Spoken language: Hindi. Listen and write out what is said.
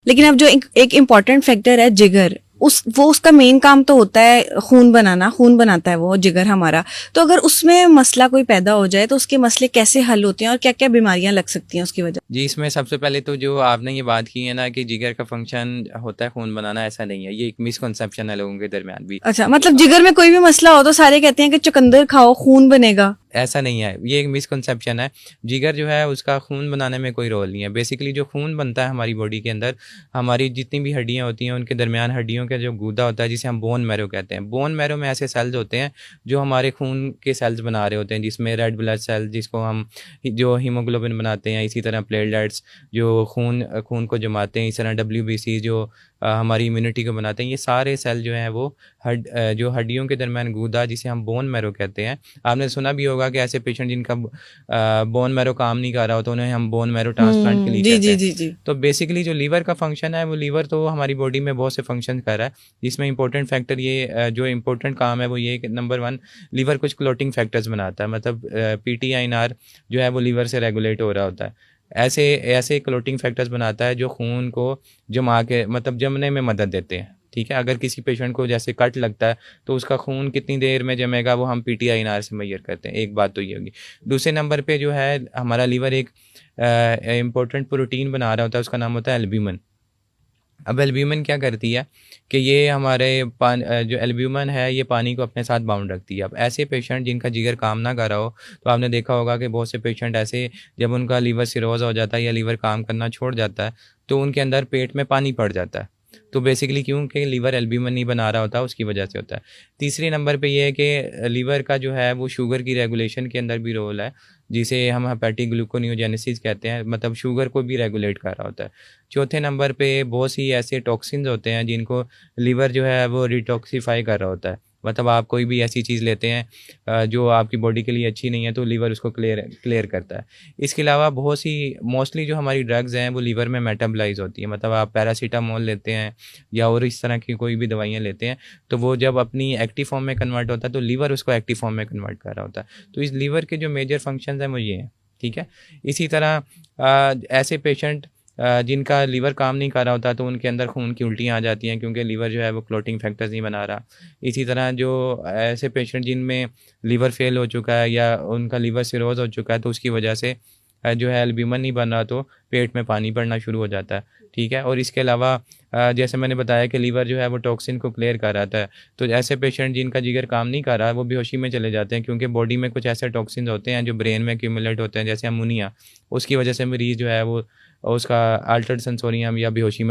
लेकिन अब जो एक इम्पॉर्टेंट फैक्टर है जिगर, उसका मेन काम तो होता है खून बनाना, खून बनाता है वो जिगर हमारा। तो अगर उसमें मसला कोई पैदा हो जाए तो उसके मसले कैसे हल होते हैं और क्या क्या बीमारियां लग सकती हैं उसकी वजह? जी, इसमें सबसे पहले तो जो आपने ये बात की है ना कि जिगर का फंक्शन होता है खून बनाना, ऐसा नहीं है। ये एक मिसकंसेप्शन है लोगों के दरमियान भी। अच्छा, मतलब जिगर में कोई भी मसला हो तो सारे कहते हैं कि चुकंदर खाओ खून बनेगा। ऐसा नहीं है, ये एक मिसकंसेप्शन है। जिगर जो है उसका खून बनाने में कोई रोल नहीं है। बेसिकली जो खून बनता है हमारी बॉडी के अंदर, हमारी जितनी भी हड्डियाँ होती हैं उनके दरमियान हड्डियों का जो गूदा होता है जिसे हम बोन मैरो कहते हैं। बोन मैरो में ऐसे सेल्स होते हैं जो हमारे खून के सेल्स बना रहे होते हैं, जिसमें रेड ब्लड सेल जिसको हम जो हीमोग्लोबिन बनाते हैं, इसी तरह प्लेटलेट्स जो खून खून को जमाते हैं, इस तरह WBC जो हमारी इम्यूनिटी को बनाते हैं। ये सारे सेल जो हैं वो जो हड्डियों के दरमियान गूदा जिसे हम बोन मैरो कहते हैं। आपने सुना भी होगा कि ऐसे पेशेंट जिनका बोन मैरो काम नहीं कर रहा होता, तो उन्हें हम बोन मैरो ट्रांसप्लांट के लिए जी कहते जी हैं। जी जी। तो बेसिकली जो लीवर का फंक्शन है, वो लीवर तो हमारी बॉडी में बहुत से फंक्शन कर रहा है, जिसमें इंपॉर्टेंट फैक्टर ये जो इंपॉर्टेंट काम है वो ये कि नंबर 1, लीवर कुछ क्लोटिंग फैक्टर्स बनाता है। मतलब PTINR जो है वो लीवर से रेगुलेट हो रहा होता है। ऐसे ऐसे क्लोटिंग फैक्टर्स बनाता है जो खून को जमा के मतलब जमने में मदद देते हैं। ठीक है, अगर किसी पेशेंट को जैसे कट लगता है तो उसका खून कितनी देर में जमेगा वो हम PTINR से मेजर करते हैं। एक बात तो ये होगी। दूसरे नंबर पे जो है हमारा लीवर एक इम्पोर्टेंट प्रोटीन बना रहा होता है, उसका नाम होता है एल्ब्यूमिन। अब एल्ब्यूमिन क्या करती है कि ये हमारे जो एल्ब्यूमिन है ये पानी को अपने साथ बाउंड रखती है। अब ऐसे पेशेंट जिनका जिगर काम ना कर रहा हो, तो आपने देखा होगा कि बहुत से पेशेंट ऐसे जब उनका लीवर सिरोज हो जाता है या लीवर काम करना छोड़ जाता है तो उनके अंदर पेट में पानी पड़ जाता है। तो बेसिकली क्योंकि लीवर एल्ब्यूमिन नहीं बना रहा होता, उसकी वजह से होता है। तीसरे नंबर पे ये है कि लीवर का जो है वो शुगर की रेगुलेशन के अंदर भी रोल है, जिसे हम हेपेटिक ग्लूकोनियोजेनेसिस कहते हैं, मतलब शुगर को भी रेगुलेट कर रहा होता है। चौथे नंबर पे बहुत सी ऐसे टॉक्सिन्स होते हैं जिनको लीवर जो है वो डिटॉक्सिफाई कर रहा होता है। मतलब आप कोई भी ऐसी चीज़ लेते हैं जो आपकी बॉडी के लिए अच्छी नहीं है, तो लीवर उसको क्लियर क्लियर करता है। इसके अलावा बहुत सी मोस्टली जो हमारी ड्रग्स हैं वो लीवर में मेटाबोलाइज़ होती हैं। मतलब आप पैरासीटामोल लेते हैं या और इस तरह की कोई भी दवाइयाँ लेते हैं, तो वो जब अपनी एक्टिव फॉर्म में कन्वर्ट होता है तो लीवर उसको एक्टिव फॉर्म में कन्वर्ट कर रहा होता है। तो इस लीवर के जो मेजर फंक्शंस हैं वो ये हैं। ठीक है? इसी तरह ऐसे पेशेंट जिनका लीवर काम नहीं कर रहा होता तो उनके अंदर खून की उल्टियाँ आ जाती हैं, क्योंकि लीवर जो है वो क्लॉटिंग फैक्टर्स नहीं बना रहा। इसी तरह जो ऐसे पेशेंट जिनमें लीवर फेल हो चुका है या उनका लीवर सिरोज हो चुका है, तो उसकी वजह से जो है एल्ब्यूमिन नहीं बन रहा, तो पेट में पानी पड़ना शुरू हो जाता है। ठीक है? और इसके अलावा जैसे मैंने बताया कि लीवर जो है वो टॉक्सिन को क्लियर कर रहा था, तो ऐसे पेशेंट जिनका जिगर काम नहीं कर रहा वो बेहोशी में चले जाते हैं, क्योंकि बॉडी में कुछ ऐसे टॉक्सिन्स होते हैं जो ब्रेन में एक्यूमुलेट होते हैं, जैसे अमोनिया। उसकी वजह से मरीज़ जो है वो उसका अल्टर्ड सेंसोरियम या बेहोशी में